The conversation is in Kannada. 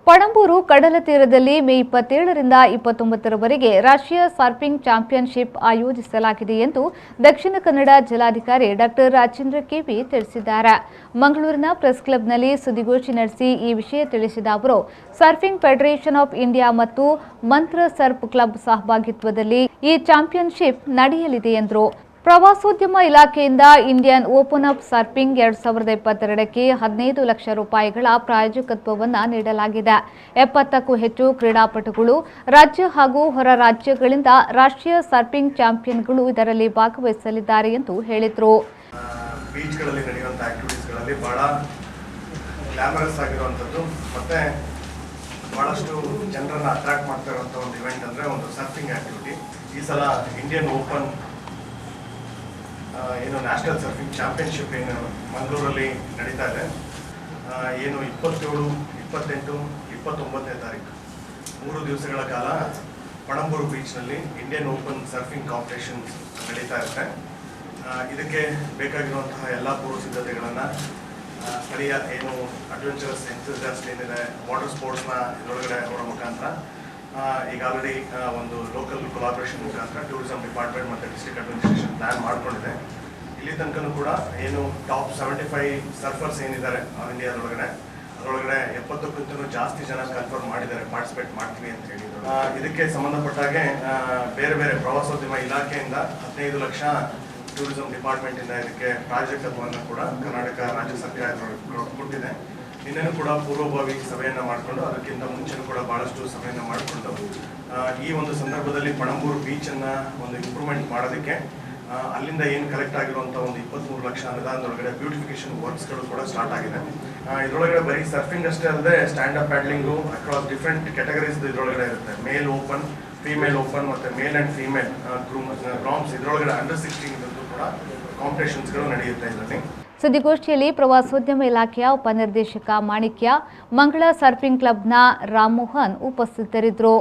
ಪಣಂಬೂರು ಕಡಲ ತೀರದಲ್ಲಿ ಮೇ 27ರಿಂದ 29ರವರೆಗೆ ರಾಷ್ಟ್ರೀಯ ಸರ್ಫಿಂಗ್ ಚಾಂಪಿಯನ್ಶಿಪ್ ಆಯೋಜಿಸಲಾಗಿದೆ ಎಂದು ದಕ್ಷಿಣ ಕನ್ನಡ ಜಿಲ್ಲಾಧಿಕಾರಿ ಡಾ ರಾಜೇಂದ್ರ ಕೆವಿ ತಿಳಿಸಿದ್ದಾರೆ. ಮಂಗಳೂರಿನ ಪ್ರೆಸ್ ಕ್ಲಬ್ನಲ್ಲಿ ಸುದ್ದಿಗೋಷ್ಠಿ ನಡೆಸಿ ಈ ವಿಷಯ ತಿಳಿಸಿದ ಅವರು, ಸರ್ಫಿಂಗ್ ಫೆಡರೇಷನ್ ಆಫ್ ಇಂಡಿಯಾ ಮತ್ತು ಮಂತ್ರ ಸರ್ಫ್ ಕ್ಲಬ್ ಸಹಭಾಗಿತ್ವದಲ್ಲಿ ಈ ಚಾಂಪಿಯನ್ಶಿಪ್ ನಡೆಯಲಿದೆ ಎಂದರು. ಪ್ರವಾಸೋದ್ಯಮ ಇಲಾಖೆಯಿಂದ ಇಂಡಿಯನ್ ಓಪನ್ ಅಪ್ ಸರ್ಫಿಂಗ್ 2022ಕ್ಕೆ 15 ಲಕ್ಷ ರೂಪಾಯಿಗಳ ಪ್ರಾಯೋಜಕತ್ವವನ್ನು ನೀಡಲಾಗಿದೆ. 70ಕ್ಕೂ ಹೆಚ್ಚು ಕ್ರೀಡಾಪಟುಗಳು ರಾಜ್ಯ ಹಾಗೂ ಹೊರ ರಾಜ್ಯಗಳಿಂದ ರಾಷ್ಟ್ರೀಯ ಸರ್ಫಿಂಗ್ ಚಾಂಪಿಯನ್ಗಳು ಇದರಲ್ಲಿ ಭಾಗವಹಿಸಲಿದ್ದಾರೆ ಎಂದು ಹೇಳಿದರು. ಬೀಚ್ಗಳಲ್ಲಿ ನಡೆಯುವಂಥ ಆಕ್ಟಿವಿಟೀಸ್ಗಳಲ್ಲಿ ಬಹಳ ಗ್ಲಾಮರಸ್ ಆಗಿರುವಂಥದ್ದು ಮತ್ತೆ ಬಹಳಷ್ಟು ಜನರನ್ನು ಅಟ್ರಾಕ್ಟ್ ಮಾಡ್ತಾ ಇರುವಂಥ ಒಂದು ಇವೆಂಟ್ ಅಂದರೆ ಒಂದು ಸರ್ಫಿಂಗ್ ಆಕ್ಟಿವಿಟಿ. ಈ ಸಲ ಇಂಡಿಯನ್ ಓಪನ್ ಏನು ನ್ಯಾಷನಲ್ ಸರ್ಫಿಂಗ್ ಚಾಂಪಿಯನ್ಶಿಪ್ ಏನು ಮಂಗಳೂರಲ್ಲಿ ನಡೀತಾ ಇದೆ, ಏನು 27, 28, 29ನೇ ತಾರೀಕು 3 ದಿವಸಗಳ ಕಾಲ ಪಣಂಬೂರು ಬೀಚ್ನಲ್ಲಿ ಇಂಡಿಯನ್ ಓಪನ್ ಸರ್ಫಿಂಗ್ ಕಾಂಪಿಟೇಷನ್ ನಡೀತಾ ಇರುತ್ತೆ. ಇದಕ್ಕೆ ಬೇಕಾಗಿರುವಂತಹ ಎಲ್ಲ ಪೂರ್ವ ಸಿದ್ಧತೆಗಳನ್ನು ಸ್ಥಳೀಯ ಏನು ಅಡ್ವೆಂಚರಸ್ ಎಂಥೂಸಿಯಾಸ್ಟ್ ಏನಿದೆ ವಾಟರ್ ಸ್ಪೋರ್ಟ್ಸ್ನ ಇದರೊಳಗಡೆ ಅವರ ಮುಖಾಂತರ ಈಗ ಆಲ್ರೆಡಿ ಒಂದು ಲೋಕಲ್ ಕೊಲಾಬ್ರೇಷನ್ ಮುಖಾಂತರ ಟೂರಿಸಂ ಡಿಪಾರ್ಟ್ಮೆಂಟ್ ಮತ್ತು ಡಿಸ್ಟ್ರಿಕ್ಟ್ ಅಡ್ಮಿನಿಸ್ಟ್ರೇಷನ್ ಪ್ಲಾನ್ ಮಾಡಿಕೊಂಡಿದೆ. ಇಲ್ಲಿ ತನಕ ಕೂಡ ಏನು ಟಾಪ್ 75 ಸರ್ಫರ್ಸ್ ಏನಿದ್ದಾರೆ ಆಲ್ ಇಂಡಿಯಾದೊಳಗಡೆ ಅದರೊಳಗಡೆ 70ಕ್ಕಿಂತಲೂ ಜಾಸ್ತಿ ಜನ ಕನ್ಫರ್ಮ್ ಮಾಡಿದ್ದಾರೆ, ಪಾರ್ಟಿಸಿಪೇಟ್ ಮಾಡ್ತೀವಿ ಅಂತ ಹೇಳಿದ್ರು. ಇದಕ್ಕೆ ಸಂಬಂಧಪಟ್ಟಾಗೆ ಬೇರೆ ಬೇರೆ ಪ್ರವಾಸೋದ್ಯಮ ಇಲಾಖೆಯಿಂದ 15 ಲಕ್ಷ ಟೂರಿಸಂ ಡಿಪಾರ್ಟ್ಮೆಂಟಿಂದ ಇದಕ್ಕೆ ಪ್ರಾಯೋಜಕತ್ವವನ್ನು ಕೂಡ ಕರ್ನಾಟಕ ರಾಜ್ಯ ಸರ್ಕಾರ ಕೊಟ್ಟಿದೆ. ಇನ್ನೇನು ಕೂಡ ಪೂರ್ವಭಾವಿ ಸಭೆಯನ್ನು ಮಾಡಿಕೊಂಡು ಅದಕ್ಕಿಂತ ಮುಂಚೆನೂ ಕೂಡ ಬಹಳಷ್ಟು ಸಭೆಯನ್ನು ಮಾಡಿಕೊಂಡು ಈ ಒಂದು ಸಂದರ್ಭದಲ್ಲಿ ಪಣಂಬೂರು ಬೀಚನ್ನು ಒಂದು ಇಂಪ್ರೂವ್ಮೆಂಟ್ ಮಾಡೋದಕ್ಕೆ ಅಲ್ಲಿಂದ ಏನು ಕಲೆಕ್ಟ್ ಆಗಿರುವಂಥ ಒಂದು 23 ಲಕ್ಷ ಅನುದಾನದೊಳಗಡೆ ಬ್ಯೂಟಿಫಿಕೇಶನ್ ವರ್ಕ್ಸ್ಗಳು ಕೂಡ ಸ್ಟಾರ್ಟ್ ಆಗಿದೆ. ಇದರೊಳಗಡೆ ಬರೀ ಸರ್ಫಿಂಗ್ ಅಷ್ಟೇ ಅಲ್ಲದೆ stand up paddling across different categories ಇದರೊಳಗಡೆ ಇರುತ್ತೆ. ಮೇಲ್ ಓಪನ್, ಫೀಮೇಲ್ ಓಪನ್ ಮತ್ತು ಮೇಲ್ ಆ್ಯಂಡ್ ಫೀಮೇಲ್ ಗ್ರೌಂಡ್ಸ್ ಇದರೊಳಗಡೆ ಅಂಡರ್ 16 ಕೂಡ ಕಾಂಪಿಟೇಷನ್ಸ್ಗಳು ನಡೆಯುತ್ತೆ ಇದರಲ್ಲಿ. ಸುದ್ದಿಗೋಷ್ಠಿಯಲ್ಲಿ ಪ್ರವಾಸೋದ್ಯಮ ಇಲಾಖೆಯ ಉಪನಿರ್ದೇಶಕ ಮಾಣಿಕ್ಯ, ಮಂಗಳ ಸರ್ಫಿಂಗ್ ಕ್ಲಬ್ನ ರಾಮ್ಮೋಹನ್ ಉಪಸ್ಥಿತರಿದ್ದರು.